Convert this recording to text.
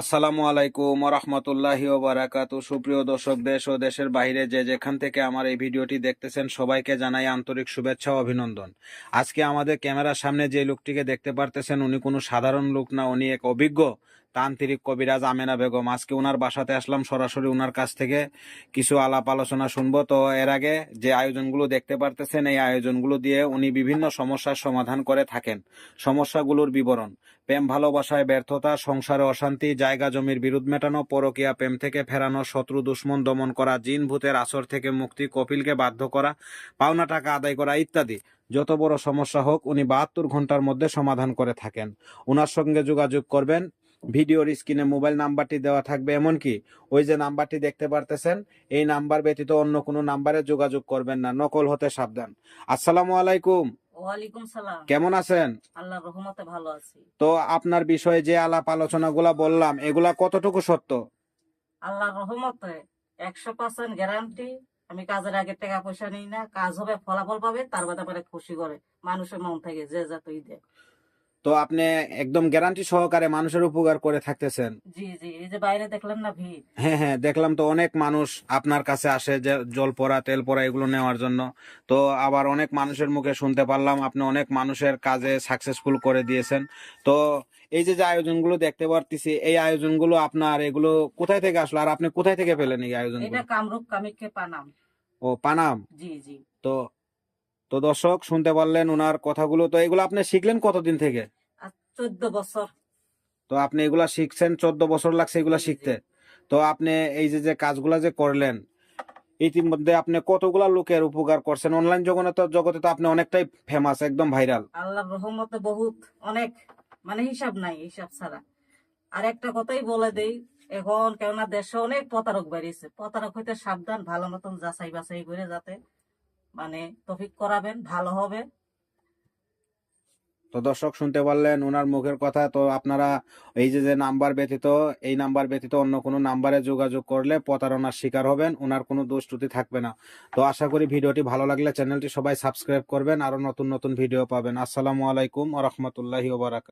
আসসালামু আলাইকুম রহমতুল্লাহি ওয়া বারাকাতু। সুপ্রিয় দর্শক, দেশ ও দেশের বাইরে যে যেখান থেকে আমার এই ভিডিওটি দেখতেছেন সবাইকে জানাই আন্তরিক শুভেচ্ছা ও অভিনন্দন। আজকে আমাদের ক্যামেরার সামনে যে লোকটিকে দেখতে পারতেছেন উনি কোনো সাধারণ লোক না, উনি এক অভিজ্ঞ তান্ত্রিক কবিরাজ আমেনা বেগম। আজকে ওনার বাসাতে আসলাম, সরাসরি ওনার কাছ থেকে কিছু আলাপ আলোচনা শুনবো। তো এর আগে যে আয়োজনগুলো দেখতে পারতেছেন, এই আয়োজনগুলো দিয়ে উনি বিভিন্ন সমস্যার সমাধান করে থাকেন। সমস্যাগুলোর বিবরণ: প্রেম ভালোবাসায় ব্যর্থতা, সংসারে অশান্তি, জায়গা জমির বিরোধ মেটানো, পরকীয়া প্রেম থেকে ফেরানো, শত্রু দুশ্মন দমন করা, জিন ভূতের আসর থেকে মুক্তি, কপিলকে বাধ্য করা, পাওনা টাকা আদায় করা ইত্যাদি। যত বড় সমস্যা হোক উনি 72 ঘন্টার মধ্যে সমাধান করে থাকেন। ওনার সঙ্গে যোগাযোগ করবেন, ভিডিওর স্ক্রিনে মোবাইল নাম্বারটি দেওয়া থাকবে, এমনকি ওই যে নাম্বারটি দেখতে পারতেছেন এই নাম্বার ব্যতীত অন্য কোনো নাম্বারে যোগাযোগ করবেন না, নকল হতে সাবধান। আসসালামু আলাইকুম। ওয়ালাইকুম সালাম। কেমন আছেন? আল্লাহর রহমতে ভালো আছি। তো আপনার বিষয়ে যে আলাপ আলোচনাগুলা বললাম এগুলা কতটুকু সত্য? আল্লাহর রহমতে 100% গ্যারান্টি। আমি কাজের আগে টাকা পয়সা নিই না, কাজ হবে, ফলাফল পাবে, তার বাদে পরে খুশি করে মানুষের মন থেকে যে যতই দেয়। তো আপনি একদম গ্যারান্টি সহকারে মানুষের উপকার করে থাকতেছেন। জি জি, এই যে বাইরে দেখলেন না ভিড়। হ্যাঁ হ্যাঁ, দেখলাম তো অনেক মানুষ আপনার কাছে আসে যে জল পড়া তেল পড়া এগুলো নেওয়ার জন্য। তো আবার অনেক মানুষের মুখে শুনতে পারলাম আপনি অনেক মানুষের কাজে সাকসেসফুল করে দিয়েছেন। তো এই যে যে আয়োজনগুলো দেখতে পারতেছি, এই আয়োজনগুলো আপনার এগুলো কোথায় থেকে আসলো, আর আপনি কোথায় থেকে পেলেন এই এটা আয়োজনগুলো? কামরূপ কামিক্ষে পানাম। ও, পানাম। জি জি। তো তো দর্শক শুনতে পারলেন ওনার কথাগুলো। তো এগুলো আপনি শিখলেন কতদিন থেকে? আর 14 বছর। তো আপনি এগুলা শিখছেন, 14 বছর লাগছে এগুলা জি জি। শিখতে। তো আপনি এই যে যে কাজগুলা যে করলেন, ইতিমধ্যে আপনি কতগুলা লোকের উপকার করছেন। অনলাইন জগতে তো আপনি অনেকটাই ফেমাস, একদম ভাইরাল। আল্লাহর রহমতে বহুত, অনেক, মানে হিসাব নাই, হিসাব ছাড়া। আর একটা কথাই বলে দেই, এখন কেননা দেশে অনেক প্রতারক বেরিয়েছে, প্রতারক হইতে সাবধান, ভালো মতন যাচাই বাছাই করে যাতে মানে তফিক করাবেন, ভালো হবে। তো দর্শক শুনতে পারলেন ওনার মুখের কথা। তো আপনারা এই যে যে নাম্বার ব্যতীত, এই নাম্বার ব্যতীত অন্য কোনো নাম্বারে যোগাযোগ করলে প্রতারণার শিকার হবেন, ওনার কোনো দোষ ত্রুটি থাকবে না। তো আশা করি ভিডিওটি ভালো লাগলে চ্যানেলটি সবাই সাবস্ক্রাইব করবেন, আরো নতুন নতুন ভিডিও পাবেন। আসসালামু আলাইকুম ওয়া রাহমাতুল্লাহি ওয়া বারাকাতুহু।